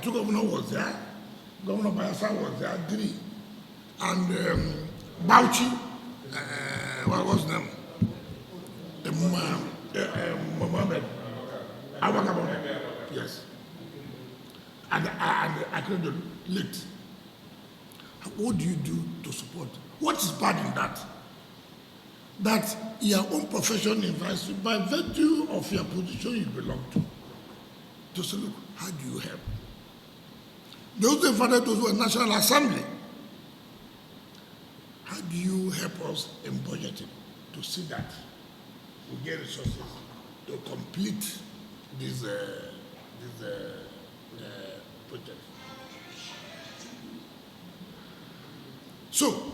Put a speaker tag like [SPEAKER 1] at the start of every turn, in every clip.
[SPEAKER 1] Plateau governor was there, Governor Bayelsa was there, three, and Bauchi, what was his name? Mohammed Awakabon, yes, and I couldn't late. What do you do to support? What is bad in that? That your own profession invites you by virtue of your position you belong to say, look, how do you help? Those who invited those who are National Assembly, how do you help us in budgeting to see that we get resources to complete this project? So,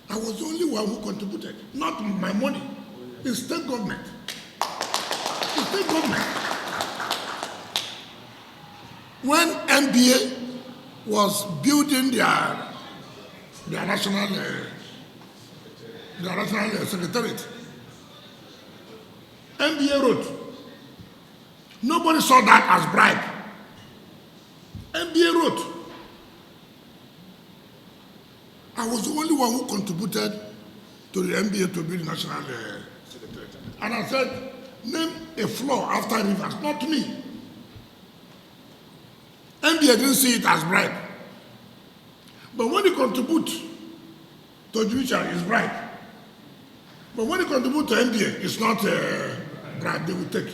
[SPEAKER 1] I was the only one who contributed, not my money. It's state government. It's state government. When NBA was building their national secretariat, NBA wrote, nobody saw that as bribe. NBA wrote. I was the only one who contributed to the NBA to be the national secretary. And I said, name a floor after Rivers, not me. NBA didn't see it as bribe. But when you contribute to judiciary, it's bribe. But when you contribute to NBA, it's not bribe, they will take.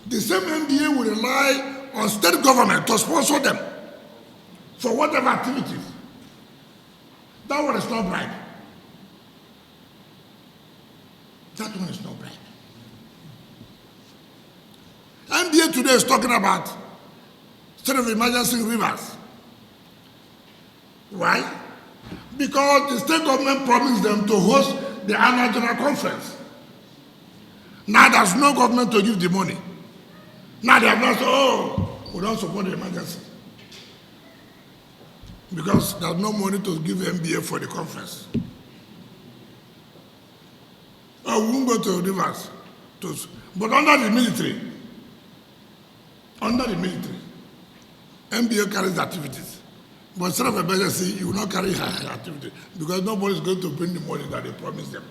[SPEAKER 1] The same NBA will rely on state government to sponsor them for whatever activities. That one is not bribe. That one is not bribe. NBA today is talking about state of emergency in Rivers. Why? Because the state government promised them to host the annual general conference. Now there's no government to give the money. Now they have not said, oh, we don't support the emergency. Because there's no money to give NBA for the conference. Oh, we won't go to Rivers. But under the military, NBA carries activities. But instead of emergency, you will not carry her activity because nobody is going to bring the money that they promised them.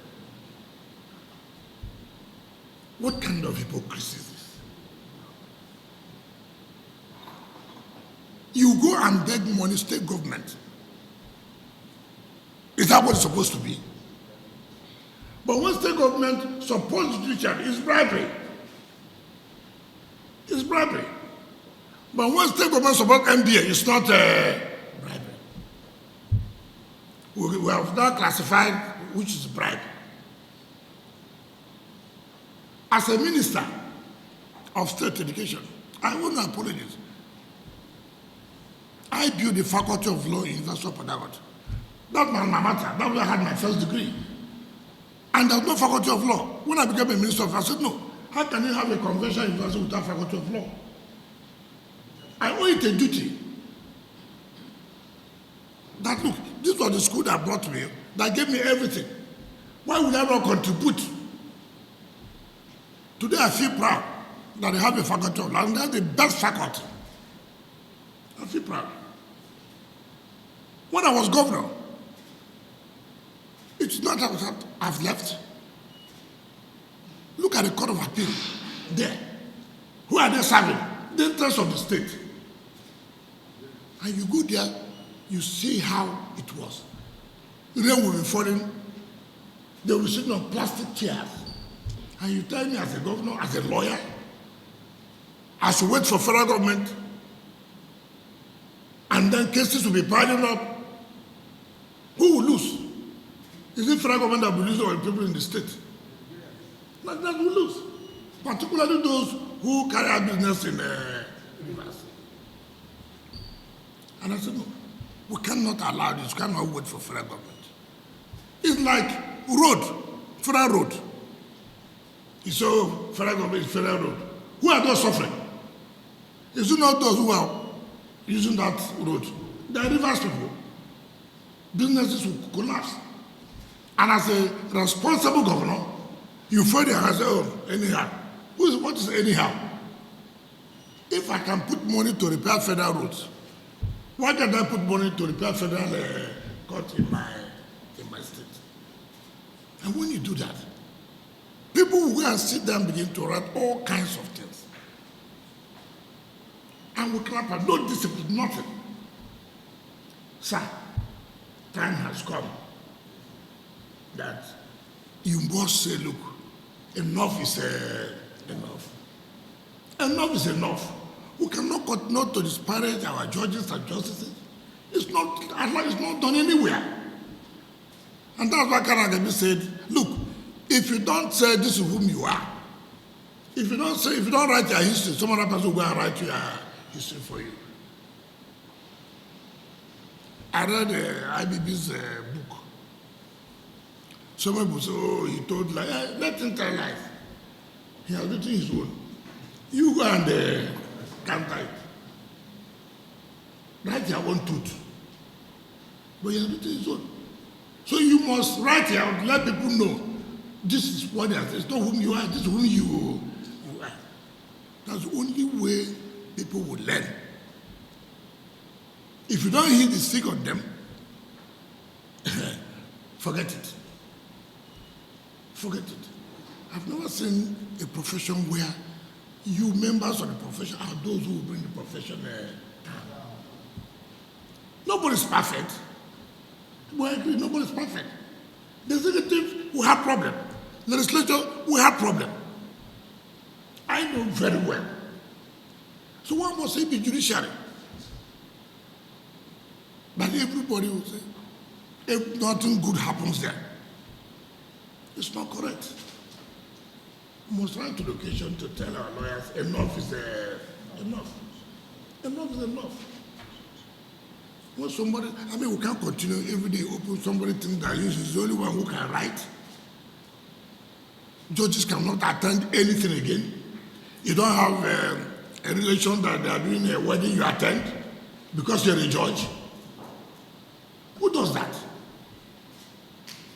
[SPEAKER 1] What kind of hypocrisy is this? You go and beg money, state government. Is that what it's supposed to be? But when state government supports judiciary, it's bribery. It's bribery. But when state government supports NBA, it's not bribery. We have now classified which is bribe. As a minister of state education, I want to apologize. I built the faculty of law in University of Port Harcourt. That was my matter. That's where I had my first degree. And there was no faculty of law. When I became a minister of law, I said, no, how can you have a conventional university without faculty of law? I owe it a duty. That look, this was the school that brought me, that gave me everything. Why would I not contribute? Today I feel proud that I have a faculty of law, and that's the best faculty. I feel proud. When I was governor, it's not that I've left. Look at the Court of Appeal there. Who are they serving? The interests of the state. And you go there, you see how it was. Rain will be falling, they will be sitting on plastic chairs. And you tell me as a governor, as a lawyer, I should wait for federal government, and then cases will be piling up. Who will lose? Is it federal government that will lose or people in the state? Like that will lose. Particularly those who carry out business in Rivers. And I said, no, we cannot allow this, we cannot wait for federal government. It's like road, federal road. It's so federal government is federal road. Who are those suffering? Is it not those who are using that road? The Rivers people. Businesses will collapse. And as a responsible governor, you find the answer, oh, anyhow. What is anyhow? If I can put money to repair federal roads, why can't I put money to repair federal court in my state? And when you do that, people will go and sit down and begin to write all kinds of things. And we clap at no discipline, nothing. Sir, time has come that you must say, look, enough is enough. Enough is enough. We cannot continue to disparage our judges and justices. It's not done anywhere. And that's why Kanagabi said, look, if you don't say this is whom you are, if you don't write your history, some other person will go and write your history for you. I read IBB's book. Some people say, oh, he told lies. Let him tell lies. He has written his own. You go and counter it. Write your own truth. But he has written his own. So you must write it out, let people know this is what they are. It's not whom you are, this is whom you are. That's the only way people will learn. If you don't hear the sick of them, forget it. Forget it. I've never seen a profession where you members of the profession are those who will bring the profession down. Nobody's perfect. We agree, nobody's perfect. The executive will have problem. Legislature will have problem. I know very well. So one must say the judiciary. But everybody will say, if nothing good happens there, it's not correct. We must write to the occasion to tell our lawyers, enough is enough. Enough is enough. When somebody, we can't continue every day open somebody thinks that he's the only one who can write. Judges cannot attend anything again. You don't have a relation that they are doing a wedding, you attend because you're a judge. Who does that?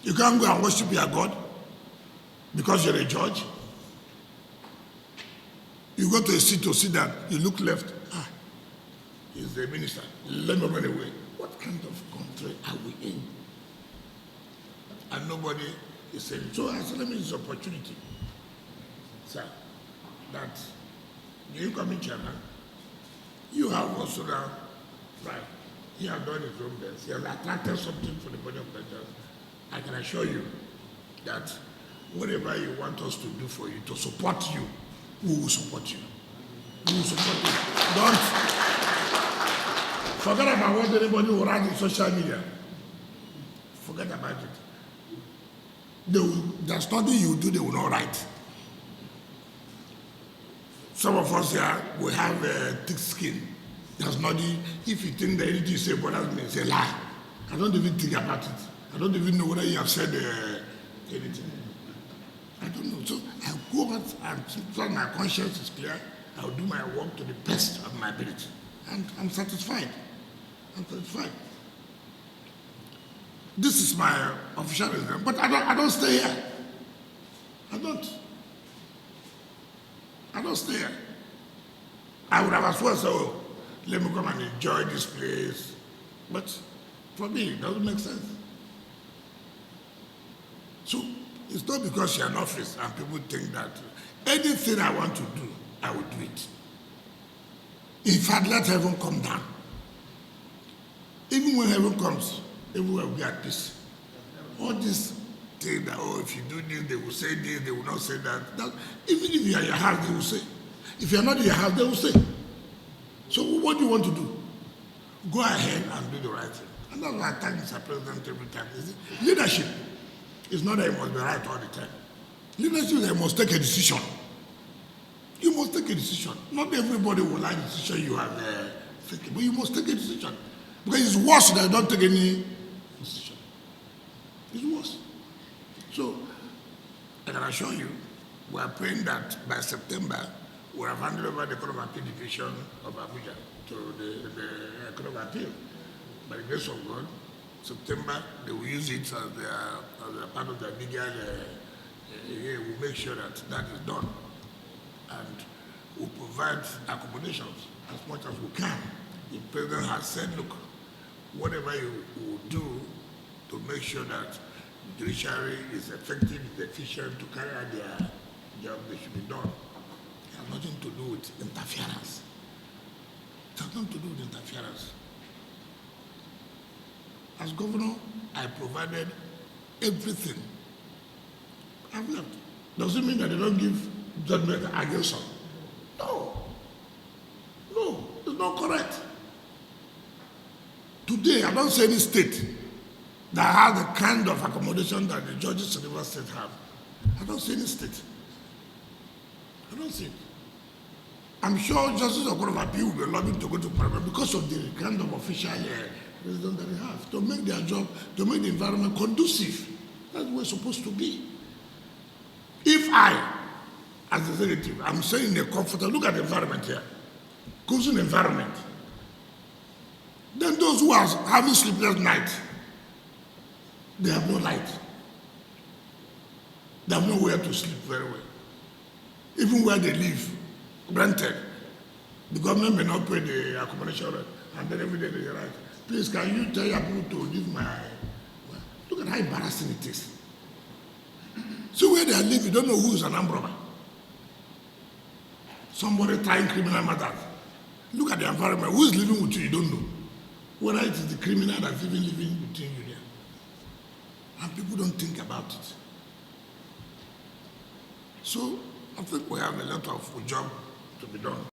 [SPEAKER 1] You can't go and worship your God because you're a judge. You go to a seat to sit down, you look left, he's the minister, let me run away. What kind of country are we in? And nobody is saying, so I said, let me use this opportunity, sir, that the incoming chairman, you have also now, right, he has done his own best. He has attracted something for the body of Christians. I can assure you that whatever you want us to do for you, to support you, we will support you. We will support you. Don't forget about what anybody will write in social media. Forget about it. There's nothing you do they will not write. Some of us here, we have thick skin. There's nothing, if you think that anything you say bothers me, it's a lie. I don't even think about it. I don't even know whether you have said anything. I don't know. So I go out and so my conscience is clear. I'll do my work to the best of my ability. And I'm satisfied. I'm satisfied. This is my official residence, but I don't stay here. I don't stay here. I would have as well said, oh, let me come and enjoy this place. But for me, it doesn't make sense. So it's not because you're in office and people think that anything I want to do, I will do it. In fact, let heaven come down. Even when heaven comes, everywhere will be at peace. All this thing that, oh, if you do this, they will say this, they will not say that. Even if you are in your house, they will say. If you are not in your house, they will say. So what do you want to do? Go ahead and do the right thing. And that's why I thank Mr. President every time. Leadership is not that you must be right all the time. Leadership is that you must take a decision. You must take a decision. Not everybody will like the decision you have taken, but you must take a decision. Because it's worse that you don't take any decision. It's worse. So, I can assure you, we are praying that by September, we have handed over the Court of Appeal Division of Abuja to the Court of Appeal. By the grace of God, September, they will use it as a part of the bigger, we'll make sure that that is done. And will provide accommodations as much as we can. The president has said, look, whatever you will do to make sure that the judiciary is effective, is efficient to carry out their job, they should be done. It has nothing to do with interference. It has nothing to do with interference. As governor, I provided everything. I've left. Does it mean that they don't give judgment against some? No. No, it's not correct. Today, I don't see any state that has the kind of accommodation that the judges in the River State have. I don't see any state. I don't see it. I'm sure Justice of Court of Appeal will be lobbying to go to Parliament because of the kind of official resident that they have, to make their job, to make the environment conducive. That's what it's supposed to be. If I, as executive, I'm saying in a comfortable, look at the environment here, cozy environment, then those who are having sleepless night, they have no light. They have nowhere to sleep very well. Even where they live, rented, the government may not pay the accommodation rent, and then every day they write, please can you tell your people to leave my... Look at how embarrassing it is. So where they are living, you don't know who is an armed robber. Somebody trying criminal matters. Look at the environment. Who is living with you, you don't know. Whether it is the criminal that's even living between you there. And people don't think about it. So I think we have a lot of job to be done.